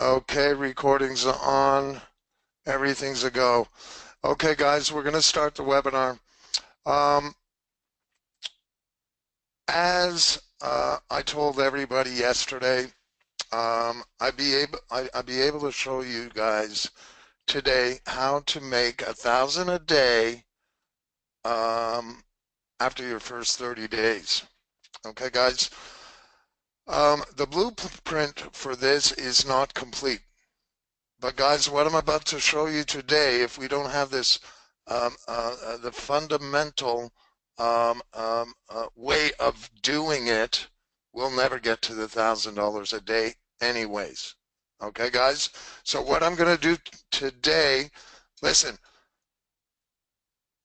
Okay, recording's on. Everything's a go. Okay, guys, we're going to start the webinar. Um, as I told everybody yesterday, I'd be able to show you guys today how to make 1,000 a day after your first 30 days. Okay, guys. The blueprint for this is not complete. But guys, what I'm about to show you today, if we don't have this, the fundamental way of doing it, we'll never get to the $1,000 a day anyways. Okay, guys? So what I'm going to do today, listen,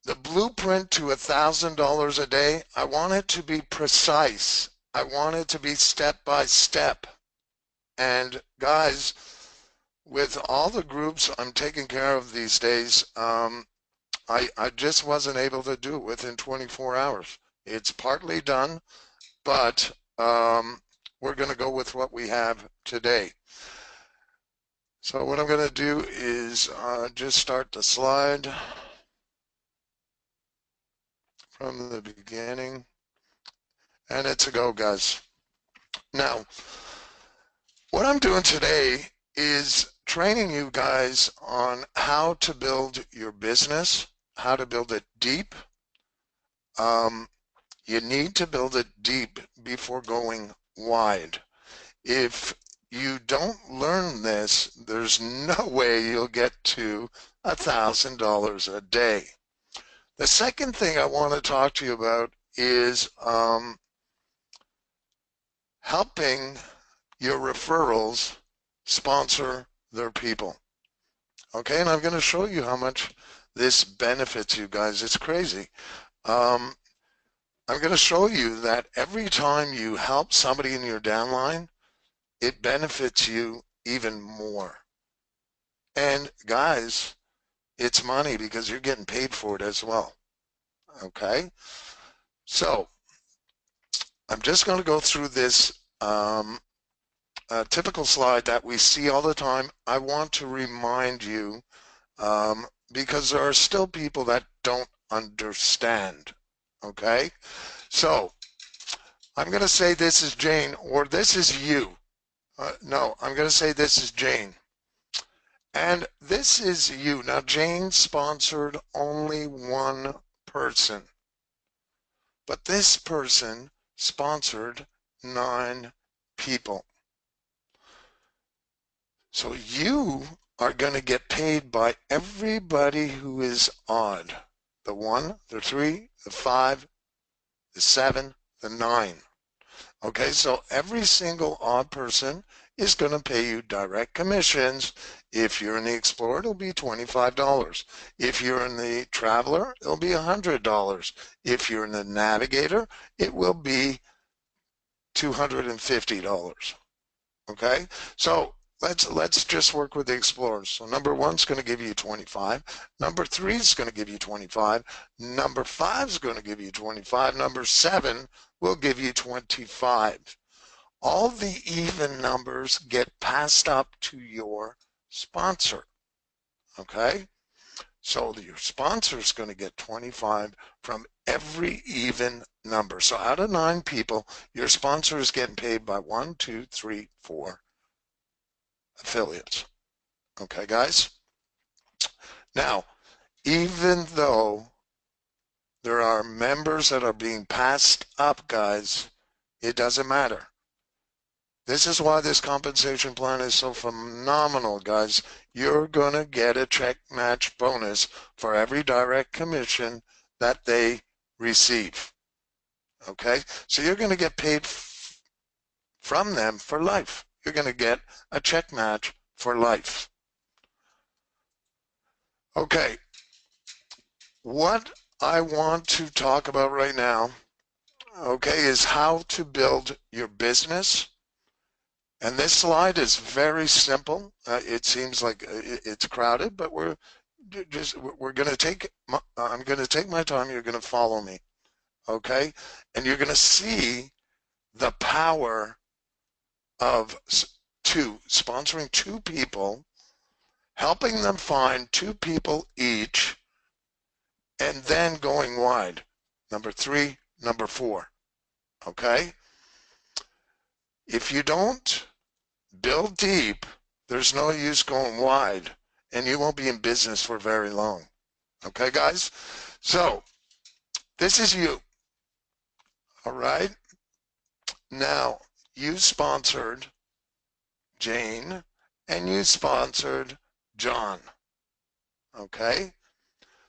the blueprint to $1,000 a day, I want it to be precise. I want it to be step by step. And guys, with all the groups I'm taking care of these days, I just wasn't able to do it within 24 hours. It's partly done, but we're going to go with what we have today. So what I'm going to do is just start the slide from the beginning, and it's a go, guys. Now, what I'm doing today is training you guys on how to build your business, how to build it deep. You need to build it deep before going wide. If you don't learn this, there's no way you'll get to $1,000 a day. The second thing I want to talk to you about is helping your referrals sponsor their people. Okay, and I'm going to show you how much this benefits you guys. It's crazy. I'm going to show you that every time you help somebody in your downline, it benefits you even more. And guys, it's money because you're getting paid for it as well. Okay, so I'm just going to go through this typical slide that we see all the time. I want to remind you because there are still people that don't understand. Okay, so I'm going to say this is Jane or this is you. No, I'm going to say this is Jane. And this is you. Now, Jane sponsored only one person, but this person sponsored 9 people. So you are going to get paid by everybody who is odd. The 1, the 3, the 5, the 7, the 9. Okay, so every single odd person is going to pay you direct commissions. If you're in the Explorer, it'll be $25. If you're in the Traveler, it'll be $100. If you're in the Navigator, it will be $250. Okay, so let's just work with the Explorers. So number 1's going to give you 25. Number 3 is going to give you 25. Number 5 is going to give you 25. Number 7 will give you 25. All the even numbers get passed up to your sponsor. Okay, so your sponsor is going to get 25 from every even number. So out of 9 people, your sponsor is getting paid by 1, 2, 3, 4 affiliates. Okay, guys? Now, even though there are members that are being passed up, guys, it doesn't matter. This is why this compensation plan is so phenomenal, guys. You're going to get a check match bonus for every direct commission that they receive. Okay? So you're going to get paid from them for life. You're going to get a check match for life. Okay, what I want to talk about right now, okay, is how to build your business. And this slide is very simple. It seems like it's crowded, but we're going to take, I'm going to take my time. You're going to follow me, okay? And you're going to see the power of sponsoring two people, helping them find two people each, and then going wide. Number 3, number 4. Okay? If you don't build deep, there's no use going wide, and you won't be in business for very long. Okay, guys? So, this is you. All right? Now, you sponsored Jane, and you sponsored John. Okay?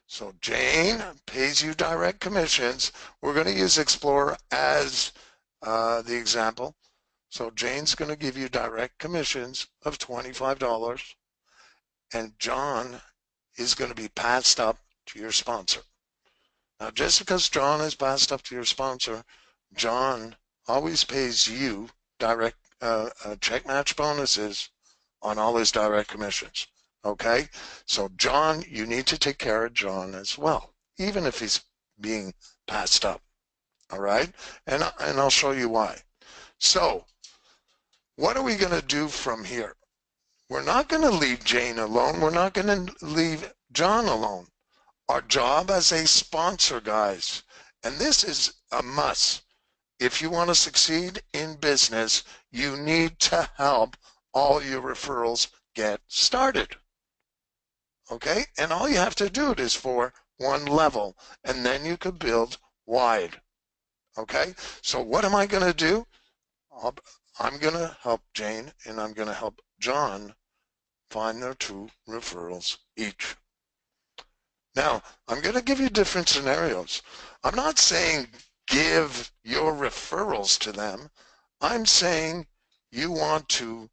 So Jane pays you direct commissions. We're going to use Explorer as the example. So Jane's going to give you direct commissions of $25, and John is going to be passed up to your sponsor. Now, just because John is passed up to your sponsor, John always pays you direct check match bonuses on all his direct commissions. Okay? So John, you need to take care of John as well, even if he's being passed up. All right? And I'll show you why. So what are we going to do from here? We're not going to leave Jane alone. We're not going to leave John alone. Our job as a sponsor, guys, and this is a must. If you want to succeed in business, you need to help all your referrals get started. Okay? And all you have to do it is for one level, and then you could build wide. Okay? So what am I going to do? I'm going to help Jane, and I'm going to help John find their 2 referrals each. Now, I'm going to give you different scenarios. I'm not saying give your referrals to them. I'm saying you want to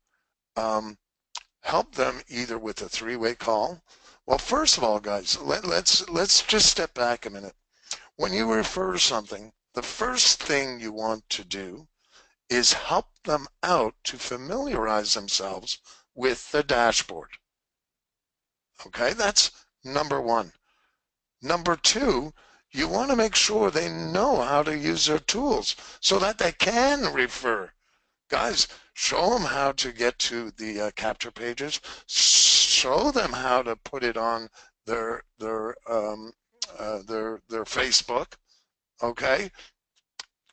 help them either with a 3-way call. Well, first of all, guys, let's just step back a minute. When you refer something, the first thing you want to do is help them out to familiarize themselves with the dashboard. Okay, that's number 1. Number 2, you want to make sure they know how to use their tools so that they can refer. Guys, show them how to get to the capture pages. Show them how to put it on their Facebook. Okay,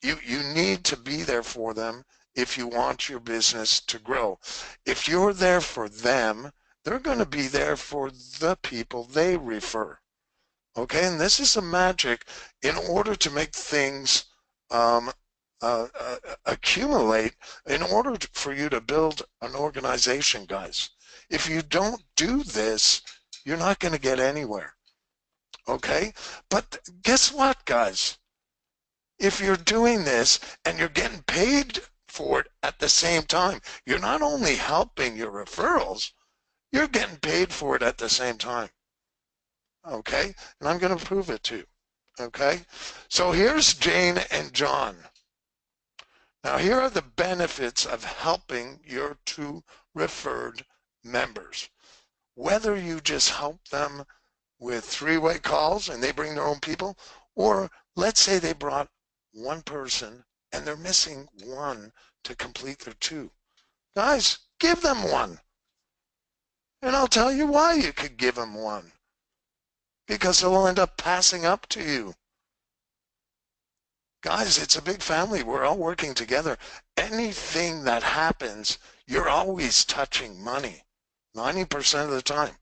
you need to be there for them if you want your business to grow. If you're there for them, they're going to be there for the people they refer. Okay, and this is the magic in order to make things accumulate, in order for you to build an organization, guys. If you don't do this, you're not going to get anywhere. Okay, but guess what, guys? If you're doing this and you're getting paid for it at the same time, you're not only helping your referrals, you're getting paid for it at the same time. Okay, and I'm going to prove it too. Okay, so here's Jane and John. Now here are the benefits of helping your 2 referred members. Whether you just help them with 3-way calls and they bring their own people, or let's say they brought 1 person and they're missing 1 to complete their 2. Guys, give them 1. And I'll tell you why you could give them 1. Because they'll end up passing up to you. Guys, it's a big family. We're all working together. Anything that happens, you're always touching money, 90% of the time.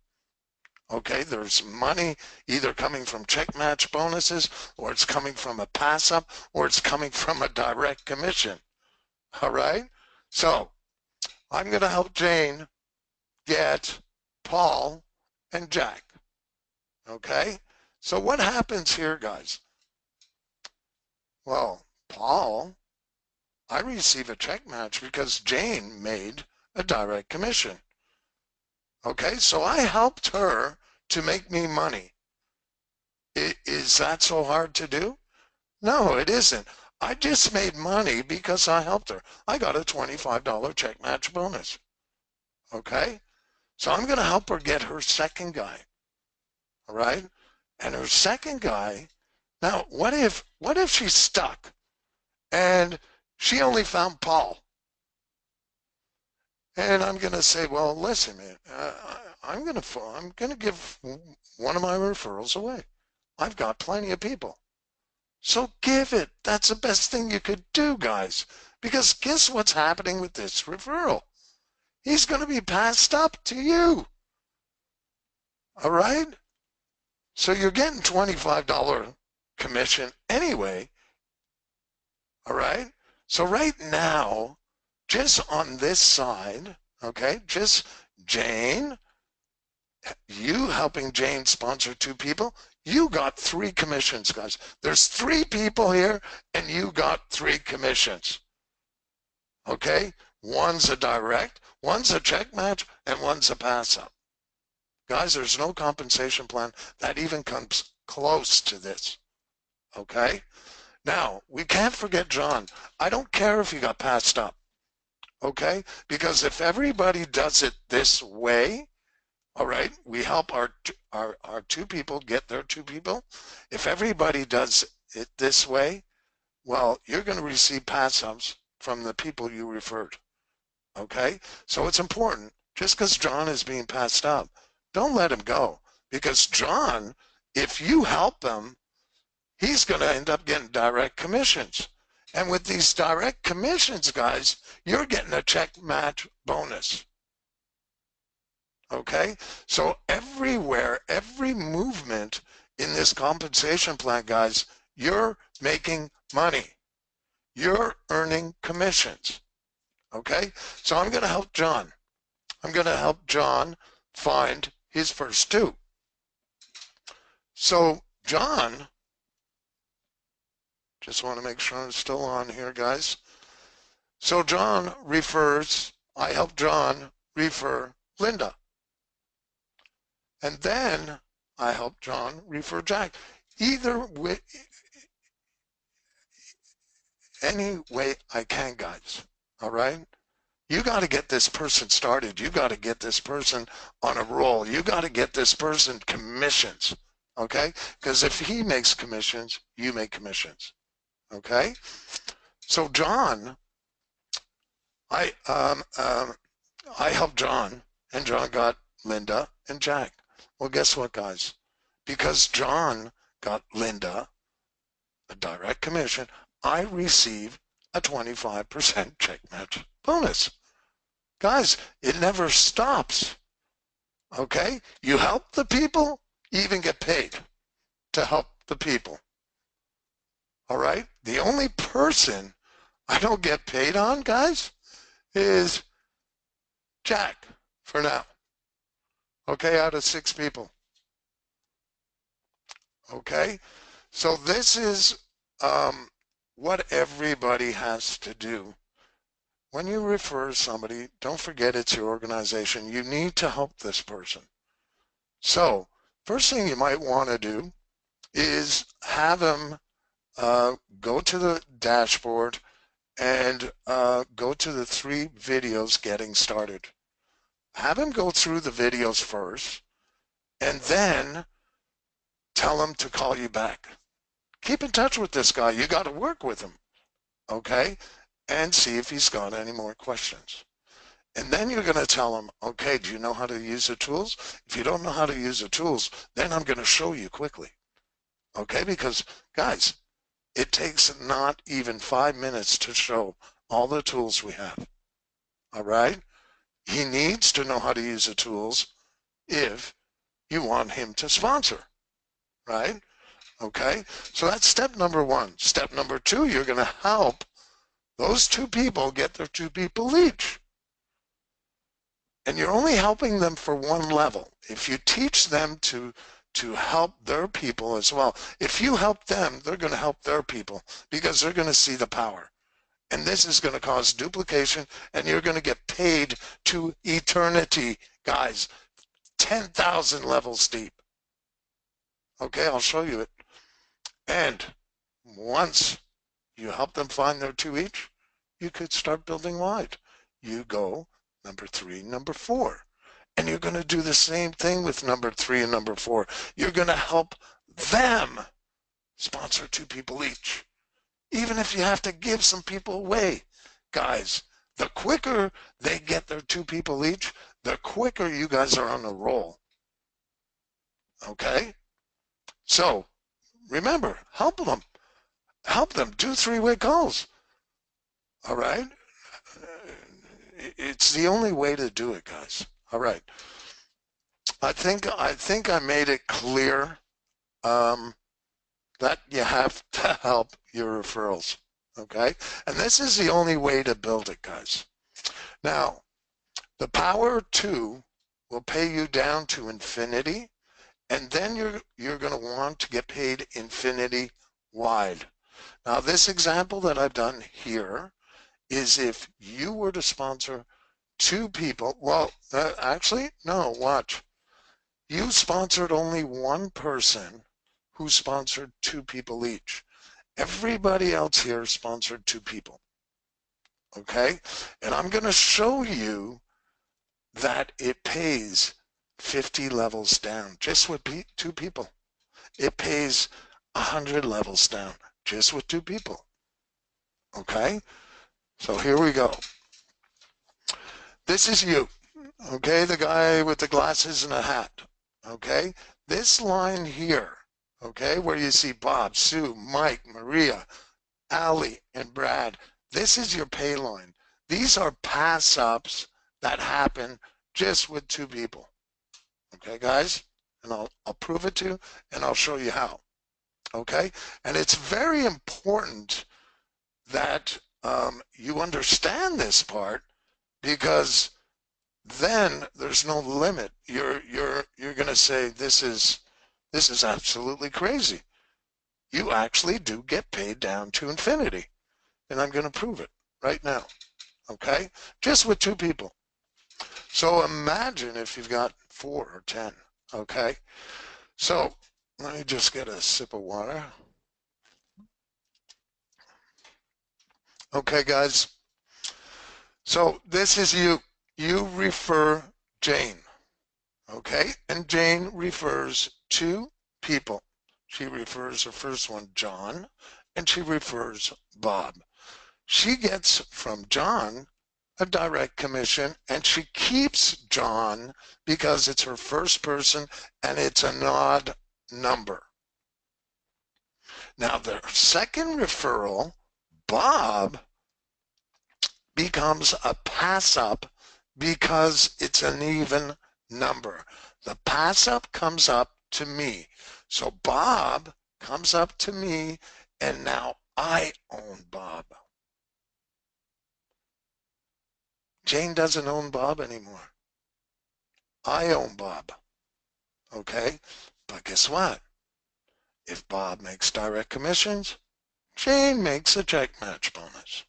Okay, there's money either coming from check match bonuses, or it's coming from a pass up, or it's coming from a direct commission. All right? So I'm going to help Jane get Paul and Jack. Okay, so what happens here, guys? Well, Paul, I receive a check match because Jane made a direct commission. Okay, so I helped her to make me money. Is that so hard to do? No, it isn't. I just made money because I helped her. I got a $25 check match bonus. Okay, so I'm going to help her get her second guy. All right, and her second guy, now what if she's stuck and she only found Paul? And I'm going to say, well, listen, man, I'm going to give one of my referrals away. I've got plenty of people. So give it. That's the best thing you could do, guys. Because guess what's happening with this referral? He's going to be passed up to you. All right? So you're getting $25 commission anyway. All right? So right now, just on this side, okay, just Jane, you helping Jane sponsor 2 people, you got 3 commissions, guys. There's 3 people here, and you got 3 commissions. Okay? One's a direct, one's a check match, and one's a pass up. Guys, there's no compensation plan that even comes close to this. Okay? Now, we can't forget John. I don't care if he got passed up. Okay? Because if everybody does it this way, all right, we help our 2 people get their 2 people. If everybody does it this way, well, you're going to receive pass-ups from the people you referred. Okay? So it's important. Just because John is being passed up, don't let him go. Because John, if you help him, he's going to end up getting direct commissions. And with these direct commissions, guys, you're getting a check match bonus. Okay? So everywhere, every movement in this compensation plan, guys, you're making money. You're earning commissions. Okay? So I'm going to help John. I'm going to help John find his first 2. So John, just want to make sure I'm still on here, guys. So John refers, I help John refer Linda. And then I help John refer Jack. Either way, any way I can, guys. All right? You got to get this person started. You got to get this person on a roll. You got to get this person commissions. Okay? Because if he makes commissions, you make commissions. Okay? So John, I helped John, and John got Linda and Jack. Well, guess what, guys? Because John got Linda a direct commission, I receive a 25% check match bonus. Guys, it never stops. Okay? You help the people, you even get paid to help the people. All right? The only person I don't get paid on, guys, is Jack for now. Okay, out of 6 people. Okay? So this is what everybody has to do. When you refer somebody, don't forget it's your organization. You need to help this person. So first thing you might want to do is have them go to the dashboard and go to the 3 videos getting started. Have him go through the videos first, and then tell him to call you back. Keep in touch with this guy. You got to work with him, okay? And see if he's got any more questions. And then you're going to tell him, okay, do you know how to use the tools? If you don't know how to use the tools, then I'm going to show you quickly, okay? Because, guys, it takes not even 5 minutes to show all the tools we have, all right? He needs to know how to use the tools if you want him to sponsor, right? Okay, so that's step number 1. Step number 2, you're going to help those 2 people get their 2 people each. And you're only helping them for one level. If you teach them to help their people as well, if you help them, they're going to help their people because they're going to see the power. And this is going to cause duplication, and you're going to get paid to eternity, guys, 10,000 levels deep. Okay, I'll show you it. And once you help them find their 2 each, you could start building wide. You go number 3, number 4. And you're going to do the same thing with number 3 and number 4. You're going to help them sponsor 2 people each. Even if you have to give some people away, guys, The quicker they get their 2 people each, the quicker you guys are on a roll. Okay? So remember, help them. Help them do 3-way calls. All right? It's the only way to do it, guys. All right. I think I made it clear that you have to help your referrals. Okay? And this is the only way to build it, guys. Now, the power of 2 will pay you down to infinity, and then you're going to want to get paid infinity wide. Now, this example that I've done here is if you were to sponsor 2 people. Well, actually, no, watch. You sponsored only 1 person who sponsored 2 people each. Everybody else here sponsored 2 people. Okay? And I'm going to show you that it pays 50 levels down just with 2 people. It pays 100 levels down just with 2 people. Okay? So here we go. This is you. Okay? The guy with the glasses and a hat. Okay? This line here, okay, where you see Bob, Sue, Mike, Maria, Ali, and Brad, this is your pay line. These are pass-ups that happen just with 2 people. Okay, guys? And I'll prove it to you, and I'll show you how. Okay? And it's very important that you understand this part, because then there's no limit. You're going to say this is absolutely crazy. You actually do get paid down to infinity, and I'm going to prove it right now. Okay, just with 2 people. So imagine if you've got 4 or 10. Okay, so let me just get a sip of water. Okay, guys. So this is you. You refer Jane. Okay, and Jane refers 2 people. She refers her first one, John, and she refers Bob. She gets from John a direct commission, and she keeps John because it's her first person and it's an odd number. Now the second referral, Bob, becomes a pass-up because it's an even number. The pass-up comes up to me. So Bob comes up to me, and now I own Bob. Jane doesn't own Bob anymore. I own Bob. Okay? But guess what? If Bob makes direct commissions, Jane makes a check match bonus.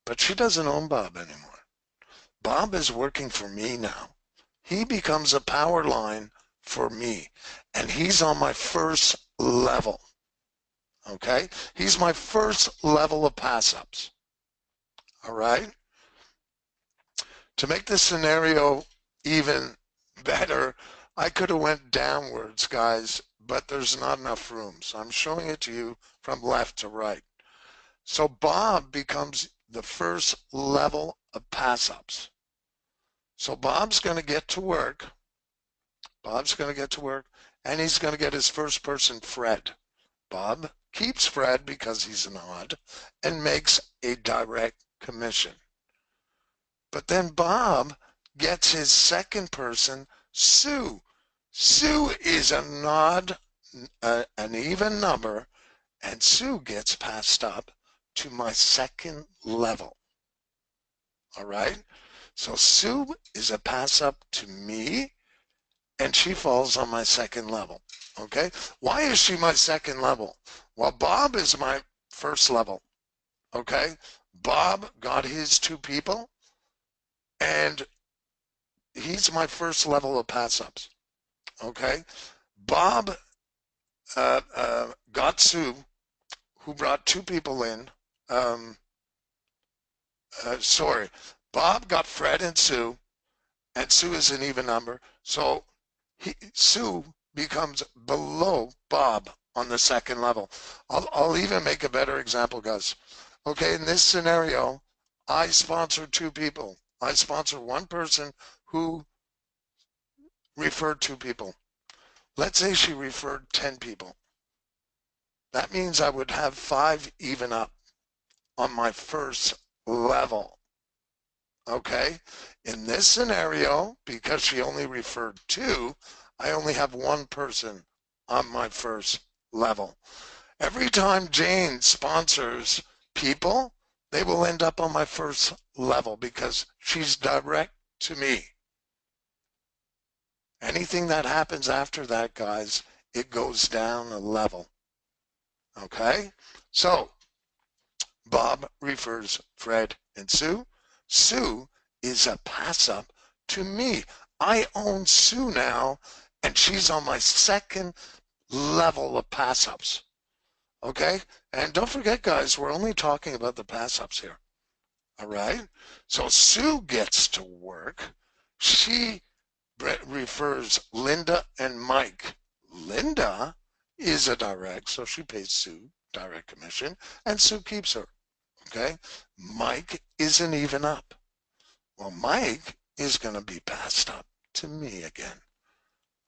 But she doesn't own Bob anymore. Bob is working for me now. He becomes a power line for me, and he's on my first level. Okay? He's my first level of pass-ups. All right? To make this scenario even better, I could have went downwards, guys, but there's not enough room. So I'm showing it to you from left to right. So Bob becomes the first level of pass-ups. So Bob's going to get to work. Bob's going to get to work, and he's going to get his first person, Fred. Bob keeps Fred because he's an odd and makes a direct commission. But then Bob gets his second person, Sue. Sue is an odd, an even number, and Sue gets passed up to my second level. All right? So Sue is a pass up to me, and she falls on my second level. Okay? Why is she my second level? Well, Bob is my first level. Okay? Bob got his 2 people, and he's my first level of pass-ups. Okay? Bob got Sue, who brought 2 people in. Bob got Fred and Sue is an even number. So Sue becomes below Bob on the second level. I'll even make a better example, guys. Okay, in this scenario, I sponsor two people. I sponsor one person who referred two people. Let's say she referred 10 people. That means I would have 5 even up on my first level. Okay? In this scenario, because she only referred 2, I only have 1 person on my first level. Every time Jane sponsors people, they will end up on my first level because she's direct to me. Anything that happens after that, guys, it goes down a level. Okay? So, Bob refers Fred and Sue. Sue is a pass-up to me. I own Sue now, and she's on my second level of pass-ups. Okay? And don't forget, guys, we're only talking about the pass-ups here. All right? So Sue gets to work. She refers Linda and Mike. Linda is a direct, so she pays Sue direct commission, and Sue keeps her. Okay? Mike isn't even up. Well, Mike is going to be passed up to me again.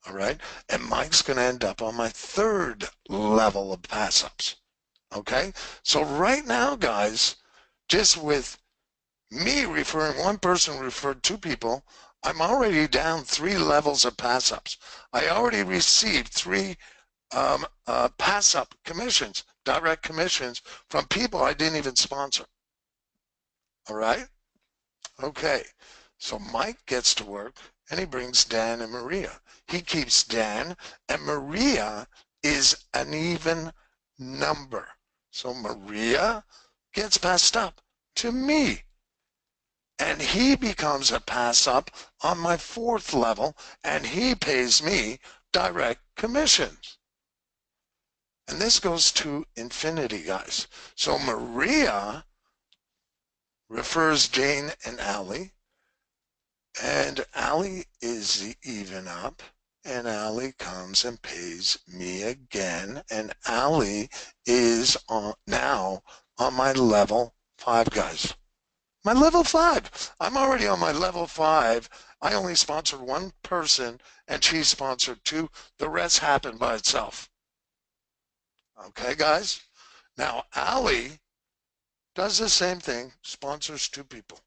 All right? And Mike's going to end up on my third level of pass-ups. Okay? So right now, guys, just with me referring one person referred two people, I'm already down 3 levels of pass-ups. I already received 3 pass-up commissions, direct commissions from people I didn't even sponsor. All right? Okay. So Mike gets to work, and he brings Dan and Maria. He keeps Dan, and Maria is an even number. So Maria gets passed up to me. And he becomes a pass-up on my 4th level, and he pays me direct commissions. And this goes to infinity, guys. So Maria refers Jane and Allie, and Allie is the even up, and Allie comes and pays me again, and Allie is now on my level 5, guys. My level 5. I'm already on my level 5. I only sponsored 1 person, and she sponsored 2. The rest happened by itself. Okay, guys? Now, Allie does the same thing, sponsors 2 people.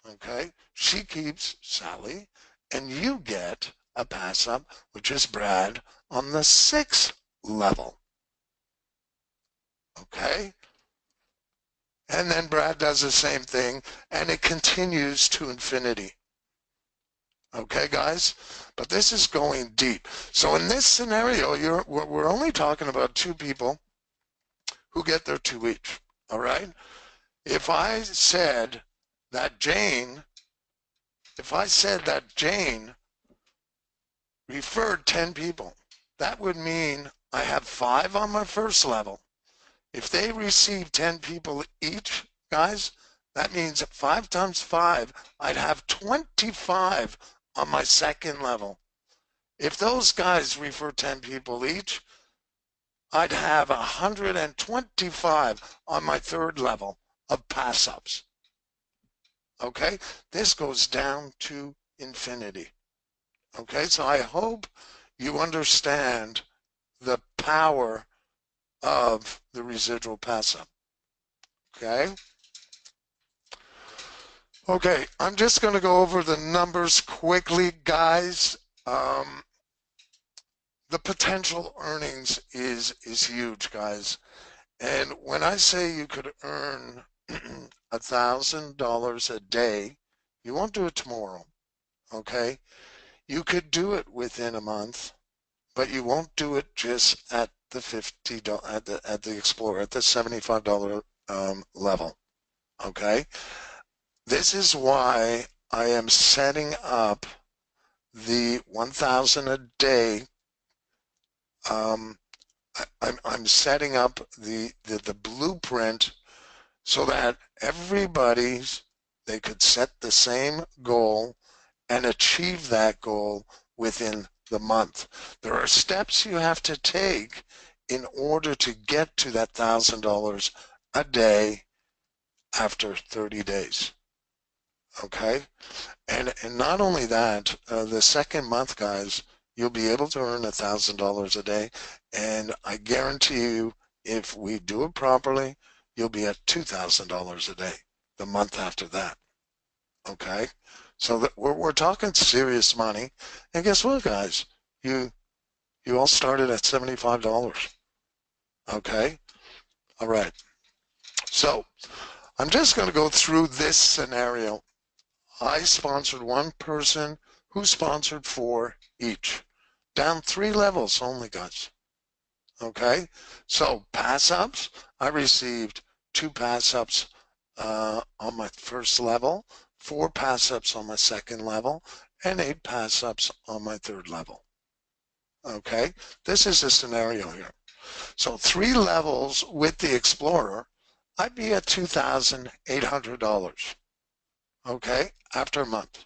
Okay? She keeps Sally, and you get a pass-up, which is Brad, on the 6th level. Okay? And then Brad does the same thing, and it continues to infinity. Okay, guys? But this is going deep. So in this scenario, we're only talking about 2 people who get their 2 each. All right? If I said that Jane referred 10 people, that would mean I have 5 on my first level. If they receive 10 people each, guys, that means 5 times 5, I'd have 25 on my second level. If those guys refer 10 people each, I'd have 125 on my third level of pass-ups. Okay? This goes down to infinity. Okay? So I hope you understand the power of the residual pass-up. Okay? Okay, I'm just going to go over the numbers quickly, guys. The potential earnings is huge, guys. And when I say you could earn $1,000 a day, you won't do it tomorrow, okay? You could do it within a month, but you won't do it just at the $50 at the Explorer, at the $75 level, okay? This is why I am setting up the 1,000 a day. I'm setting up the blueprint so that they could set the same goal and achieve that goal within the month. There are steps you have to take in order to get to that $1,000 a day after 30 days. Okay? And not only that, the second month, guys, you'll be able to earn $1,000 a day. And I guarantee you, if we do it properly, you'll be at $2,000 a day the month after that. Okay? So that we're talking serious money. And guess what, guys? You all started at $75. Okay? All right. So I'm just going to go through this scenario. I sponsored one person who sponsored 4 each. Down 3 levels only, guys. Okay? So pass-ups, I received 2 pass-ups on my first level, 4 pass-ups on my second level, and 8 pass-ups on my third level. Okay? This is a scenario here. So 3 levels with the Explorer, I'd be at $2,800. Okay? After a month.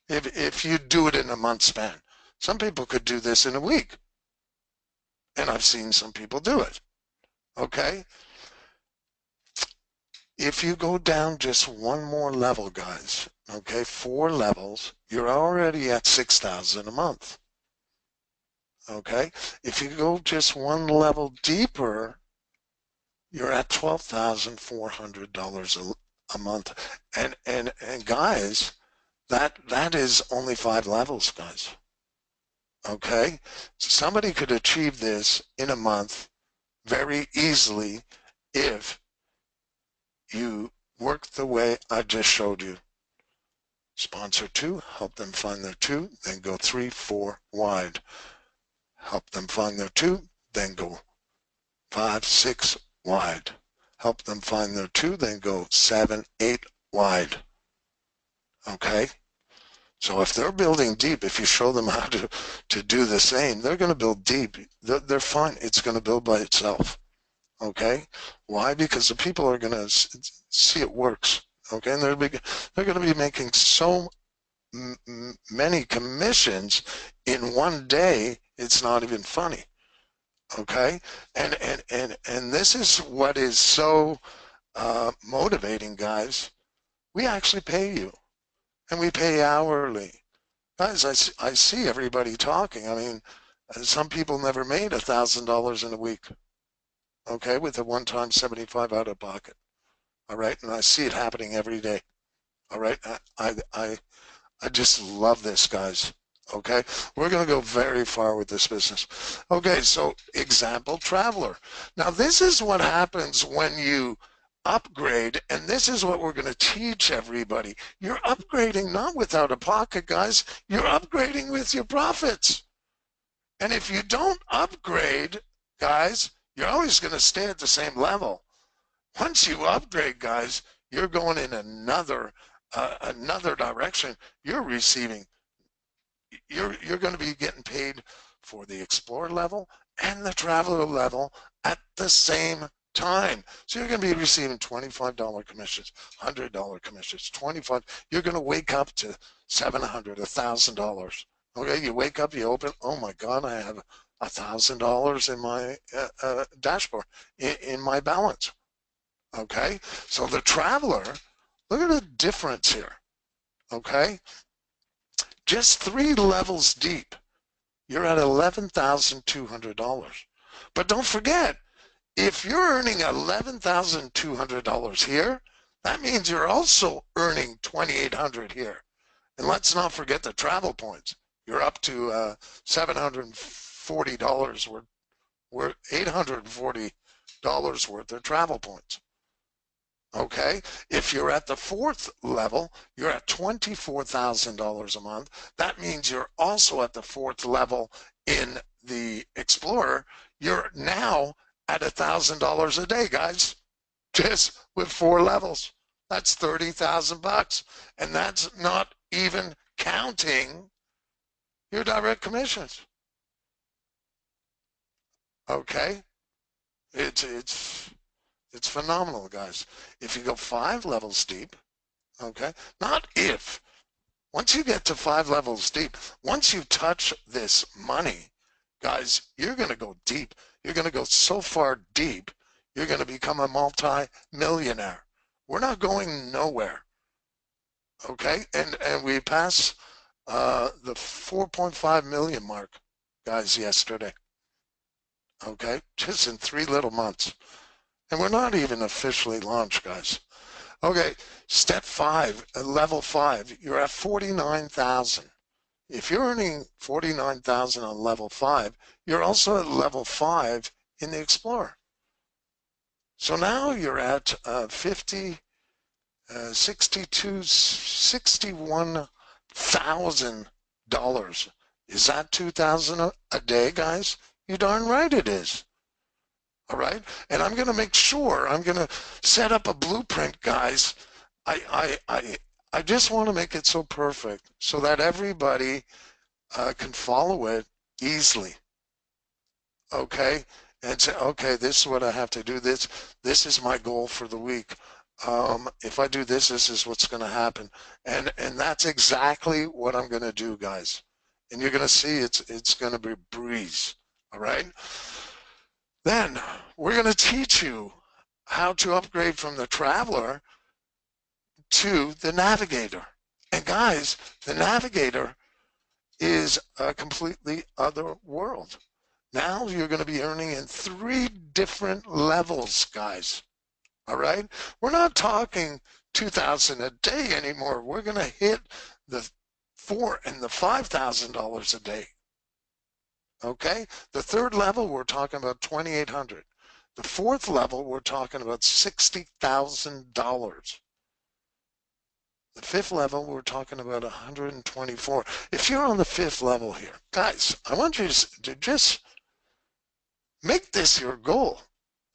If you do it in a month span. Some people could do this in a week. And I've seen some people do it. Okay? If you go down just one more level, guys, okay, 4 levels, you're already at $6,000 a month. Okay? If you go just one level deeper, you're at $12,400 a month. And guys, that is only 5 levels, guys. Okay? So somebody could achieve this in a month very easily if you work the way I just showed you. Sponsor 2, help them find their 2, then go 3, 4 wide. Help them find their 2, then go 5, 6 wide. Help them find their 2, then go 7, 8 wide. Okay? So if they're building deep, if you show them how to do the same, they're going to build deep. They're fine. It's going to build by itself. Okay? Why? Because the people are going to see it works. Okay? And they're going to be making so many commissions in one day, it's not even funny. Okay? And this is what is so motivating, guys. We actually pay you. And we pay hourly. Guys, I see everybody talking. I mean, some people never made $1,000 in a week, okay, with a one-time 75 out of pocket. All right, and I see it happening every day. All right, I just love this, guys. Okay, we're going to go very far with this business. Okay, so example, traveler. Now, this is what happens when you upgrade, and this is what we're going to teach everybody. You're upgrading not without a pocket, guys. You're upgrading with your profits. And if you don't upgrade, guys, you're always going to stay at the same level. Once you upgrade, guys, you're going in another direction. You're receiving, you're going to be getting paid for the Explorer level and the Traveler level at the same time. So you're going to be receiving $25 commissions, $100 commissions, $25. You're going to wake up to $700, $1,000. Okay, you wake up, you open, oh my God, I have $1,000 in my dashboard, in my balance. Okay, so the Traveler, look at the difference here. Okay, just 3 levels deep, you're at $11,200. But don't forget, if you're earning $11,200 here, that means you're also earning $2,800 here. And let's not forget the travel points. You're up to $740 worth, $840 worth of travel points. Okay, if you're at the 4th level, you're at $24,000 a month. That means you're also at the 4th level in the Explorer. You're now at $1,000 a day, guys, just with 4 levels. That's $30,000, and that's not even counting your direct commissions. Okay, it's phenomenal, guys. If you go 5 levels deep, okay, not if. Once you get to 5 levels deep, once you touch this money, guys, you're going to go deep. You're going to go so far deep, you're going to become a multi-millionaire. We're not going nowhere. Okay, and we passed the 4.5 million mark, guys, yesterday. Okay, just in 3 little months. And we're not even officially launched, guys. Okay, step 5, level 5, you're at 49,000. If you're earning 49,000 on level 5, you're also at level 5 in the Explorer. So now you're at 61,000 dollars. Is that 2,000 a day, guys? You darn right it is. All right, and I'm going to make sure, I'm going to set up a blueprint, guys. I just want to make it so perfect so that everybody can follow it easily. Okay, and say, okay, this is what I have to do. This is my goal for the week. If I do this, this is what's going to happen, and that's exactly what I'm going to do, guys. And you're going to see it's going to be a breeze. All right. Then we're going to teach you how to upgrade from the Traveler to the Navigator. And guys, the Navigator is a completely other world. Now you're going to be earning in 3 different levels, guys. All right? We're not talking 2,000 a day anymore. We're going to hit the $4,000 and the $5,000 a day. Okay? The 3rd level, we're talking about 2,800. The 4th level, we're talking about $60,000. The 5th level, we're talking about 124. If you're on the 5th level here, guys, I want you to just make this your goal.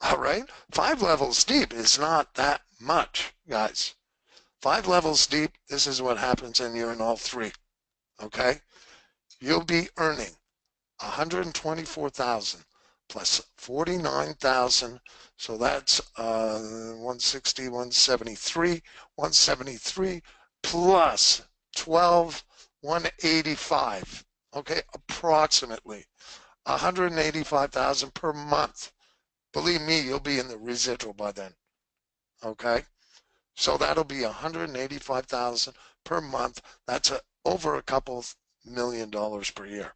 All right? 5 levels deep is not that much, guys. 5 levels deep, this is what happens, and you're in all 3. Okay? You'll be earning 124,000 plus 49,000, so that's 160, 173 plus 12, 185. Okay, approximately 185,000 per month. Believe me, you'll be in the residual by then. Okay, so that'll be 185,000 per month. That's over a couple $1 million per year.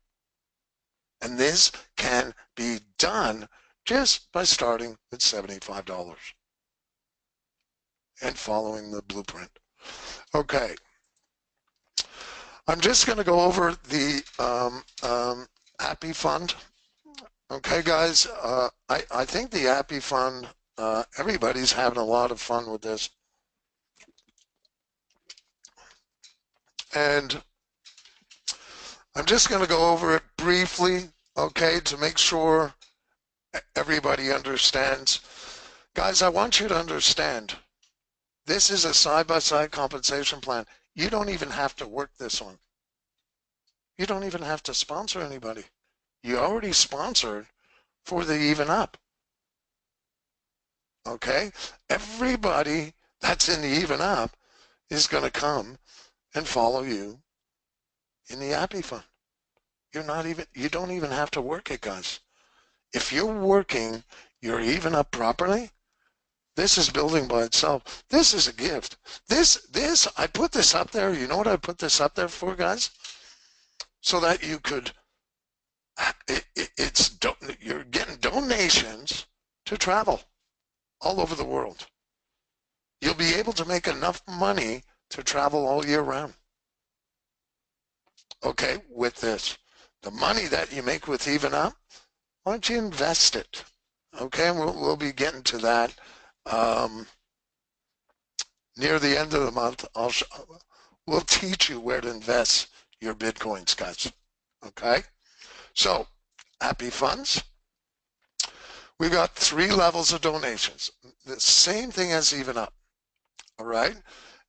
And this can be done just by starting with $75 and following the blueprint. Okay. I'm just going to go over the Appi fund. Okay, guys, I think the Appi fund, everybody's having a lot of fun with this. And I'm just going to go over it briefly, okay, to make sure everybody understands. Guys, I want you to understand, this is a side-by-side compensation plan. You don't even have to work this one. You don't even have to sponsor anybody. You already sponsored for the Even Up. Okay? Everybody that's in the Even Up is going to come and follow you in the Appi fund. You don't even have to work it, guys. If you're working your Even Up properly, this is building by itself. This is a gift. I put this up there. You know what I put this up there for, guys? So that you could, you're getting donations to travel all over the world. You'll be able to make enough money to travel all year round. Okay, with this. The money that you make with Even Up, why don't you invest it? Okay, we'll be getting to that near the end of the month. We'll teach you where to invest your Bitcoins, guys. Okay, so Appi funds. We got 3 levels of donations. The same thing as Even Up. All right,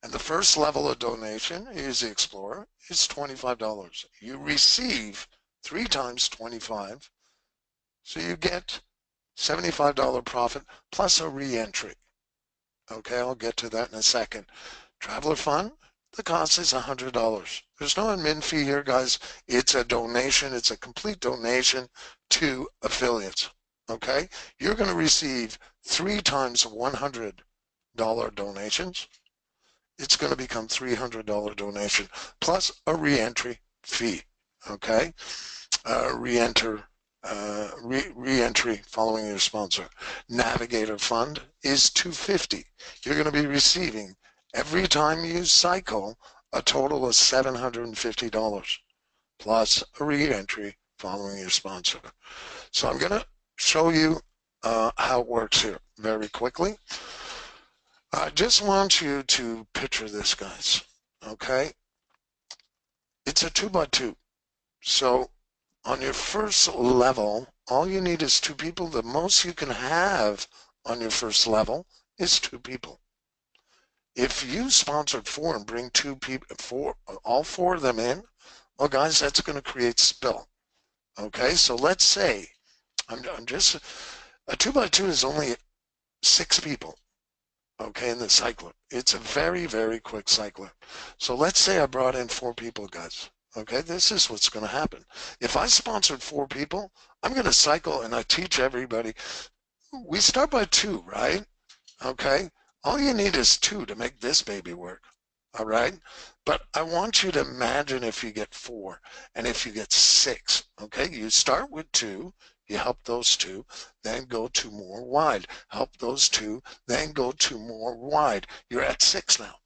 and the first level of donation is the Explorer. It's $25. You receive 3 times 25, so you get $75 profit plus a re-entry. Okay, I'll get to that in a second. Traveler Fund, the cost is $100. There's no admin fee here, guys. It's a donation. It's a complete donation to affiliates. Okay, you're going to receive 3 times 100 donations, it's going to become $300 donation plus a reentry fee. Okay, re-entry following your sponsor. Navigator fund is $250. You're going to be receiving every time you cycle a total of $750 plus a re-entry following your sponsor. So I'm going to show you how it works here very quickly. I just want you to picture this, guys. Okay, it's a 2x2. So on your first level, all you need is 2 people. The most you can have on your first level is 2 people. If you sponsored 4 and bring 2 people, all 4 of them in, well, guys, that's going to create spill. Okay, so let's say I'm just a 2x2 is only 6 people. Okay, in the cycler, it's a very, very quick cycler. So let's say I brought in 4 people, guys. Okay, this is what's going to happen. If I sponsored 4 people, I'm going to cycle and I teach everybody. We start by 2, right? Okay, all you need is 2 to make this baby work. All right, but I want you to imagine if you get 4 and if you get 6. Okay, you start with 2. You help those 2, then go 2 more wide. Help those 2, then go 2 more wide. You're at 6 now.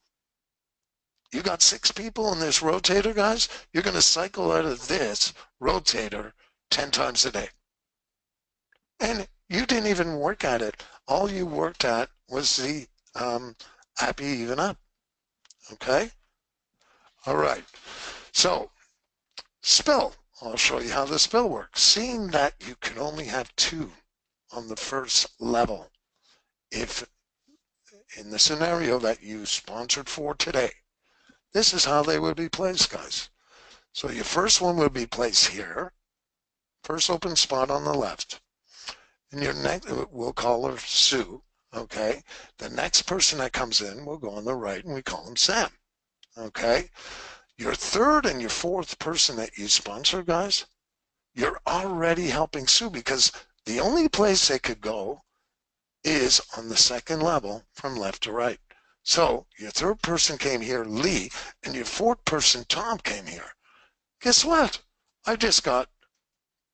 You got 6 people in this rotator, guys. You're going to cycle out of this rotator 10 times a day. And you didn't even work at it. All you worked at was the Appi even up. Okay? All right. So, spill. I'll show you how the spill works. Seeing that you can only have 2 on the first level, if in the scenario that you sponsored for today, this is how they would be placed, guys. So your first one would be placed here, first open spot on the left, and your next, we'll call her Sue, okay? The next person that comes in will go on the right, and we call him Sam, okay? Your third and your fourth person that you sponsor, guys, you're already helping Sue because the only place they could go is on the second level from left to right. So your third person came here, Lee, and your fourth person, Tom, came here. Guess what? I just got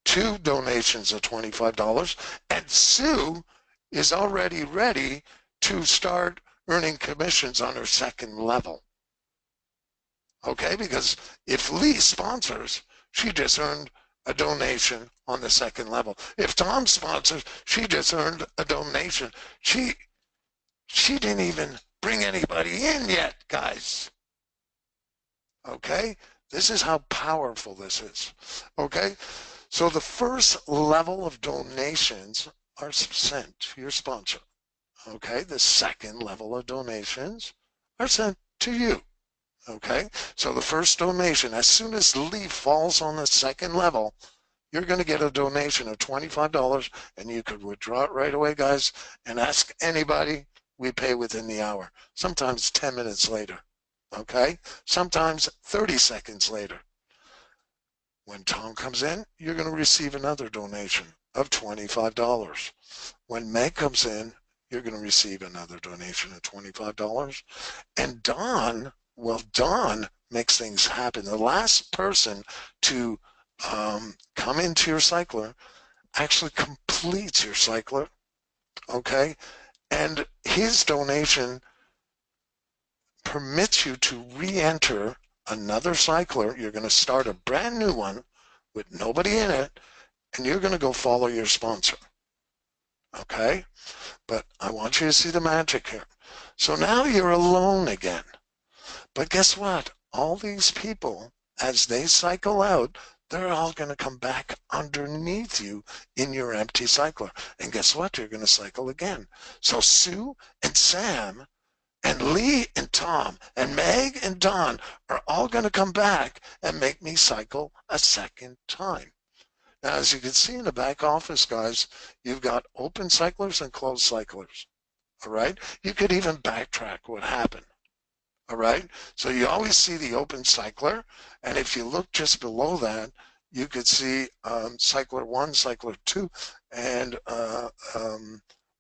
2 donations of $25, and Sue is already ready to start earning commissions on her second level. Okay, because if Lee sponsors, she just earned a donation on the second level. If Tom sponsors, she just earned a donation. She didn't even bring anybody in yet, guys. Okay, this is how powerful this is. Okay, so the first level of donations are sent to your sponsor. Okay, the second level of donations are sent to you. Okay, so the first donation, as soon as Lee falls on the second level, you're going to get a donation of $25, and you could withdraw it right away, guys, and ask anybody. We pay within the hour, sometimes 10 minutes later, okay? Sometimes 30 seconds later. When Tom comes in, you're going to receive another donation of $25. When Meg comes in, you're going to receive another donation of $25. And Don, well, Don makes things happen. The last person to come into your cycler actually completes your cycler, okay? And his donation permits you to re-enter another cycler. You're going to start a brand new one with nobody in it, and you're going to go follow your sponsor, okay? But I want you to see the magic here. So now you're alone again. But guess what? All these people, as they cycle out, they're all going to come back underneath you in your empty cycler. And guess what? You're going to cycle again. So Sue and Sam and Lee and Tom and Meg and Don are all going to come back and make me cycle a second time. Now, as you can see in the back office, guys, you've got open cyclers and closed cyclers. All right? You could even backtrack what happened. All right, so you always see the open cycler, and if you look just below that, you could see cycler 1, cycler 2, and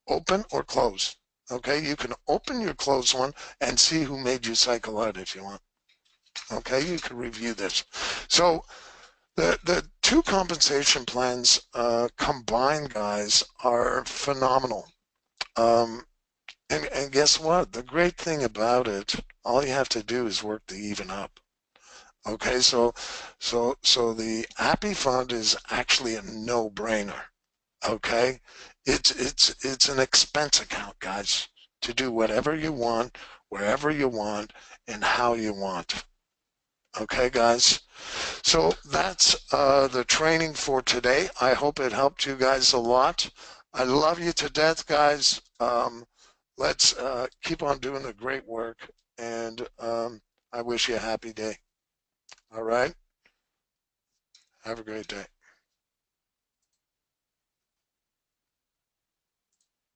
open or closed. Okay, you can open your closed one and see who made you cycle out if you want. Okay, you can review this. So the two compensation plans combined, guys, are phenomenal. Um, and guess what? The great thing about it, all you have to do is work the even up. Okay, so the Appy fund is actually a no-brainer. Okay, it's an expense account, guys, to do whatever you want, wherever you want, and how you want. Okay, guys. So that's the training for today. I hope it helped you guys a lot. I love you to death, guys. Let's keep on doing the great work, and I wish you a happy day. All right? Have a great day.